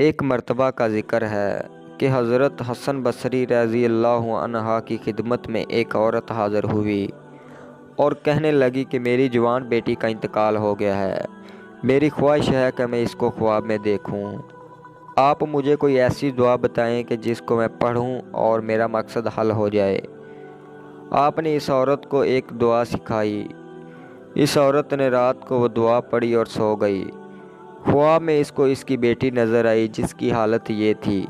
ایک مرتبہ کا ذکر ہے کہ حضرت حسن بصری رضی اللہ عنہ کی خدمت میں ایک عورت حاضر ہوئی اور کہنے لگی کہ میری جوان بیٹی کا انتقال ہو گیا ہے، میری خواہش ہے کہ میں اس کو خواب میں دیکھوں۔ آپ مجھے کوئی ایسی دعا بتائیں کہ جس کو میں پڑھوں اور میرا مقصد حل ہو جائے۔ آپ نے اس عورت کو ایک دعا سکھائی۔ اس عورت نے رات کو وہ دعا پڑھی اور سو گئی۔ خواب میں اس کو اس کی بیٹی نظر آئی جس کی حالت یہ تھی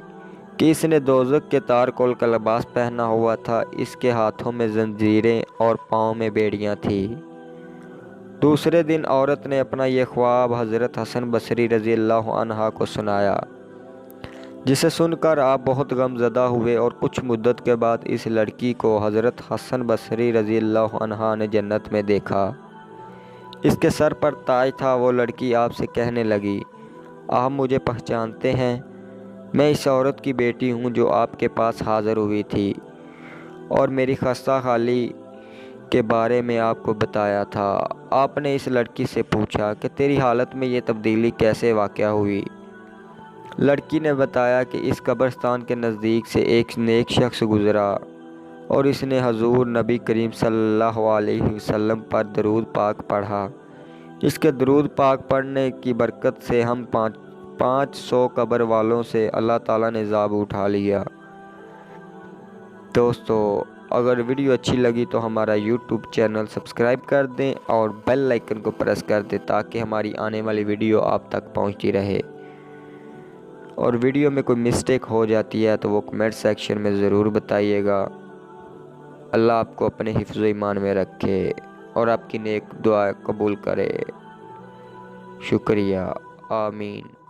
کہ اس نے دوزخ کے تارکول کا لباس پہنا ہوا تھا، اس کے ہاتھوں میں زنجیریں اور پاؤں میں بیڑیاں تھیں۔ دوسرے دن عورت نے اپنا یہ خواب حضرت حسن بصری رضی اللہ عنہ کو سنایا، جسے سن کر آپ بہت غم زدہ ہوئے اور کچھ مدت کے بعد اس لڑکی کو حضرت حسن بصری رضی اللہ عنہ نے جنت میں دیکھا۔ اس کے سر پر تاج تھا۔ وہ لڑکی آپ سے کہنے لگی، آپ مجھے پہچانتے ہیں؟ میں اس عورت کی بیٹی ہوں جو آپ کے پاس حاضر ہوئی تھی اور میری خستہ حالی کے بارے میں آپ کو بتایا تھا۔ آپ نے اس لڑکی سے پوچھا کہ تیری حالت میں یہ تبدیلی کیسے واقع ہوئی؟ لڑکی نے بتایا کہ اس قبرستان کے نزدیک سے ایک نیک شخص گزرا اور اس نے حضور نبی کریم صلی اللہ علیہ وسلم پر درود پاک پڑھا۔ اس کے درود پاک پڑھنے کی برکت سے ہم 500 قبر والوں سے اللہ تعالیٰ نے حساب اٹھا لیا۔ دوستو، اگر ویڈیو اچھی لگی تو ہمارا یوٹیوب چینل سبسکرائب کر دیں اور بیل آئیکن کو پریس کر دیں تاکہ ہماری آنے والی ویڈیو آپ تک پہنچتی رہے۔ اور ویڈیو میں کوئی مسٹیک ہو جاتی ہے تو وہ کمنٹ سیکشن میں ضرور بتائیے گا۔ اللہ آپ کو اپنے حفظ و ایمان میں رکھے اور آپ کی نیک دعا قبول کرے۔ شکریہ۔ آمین۔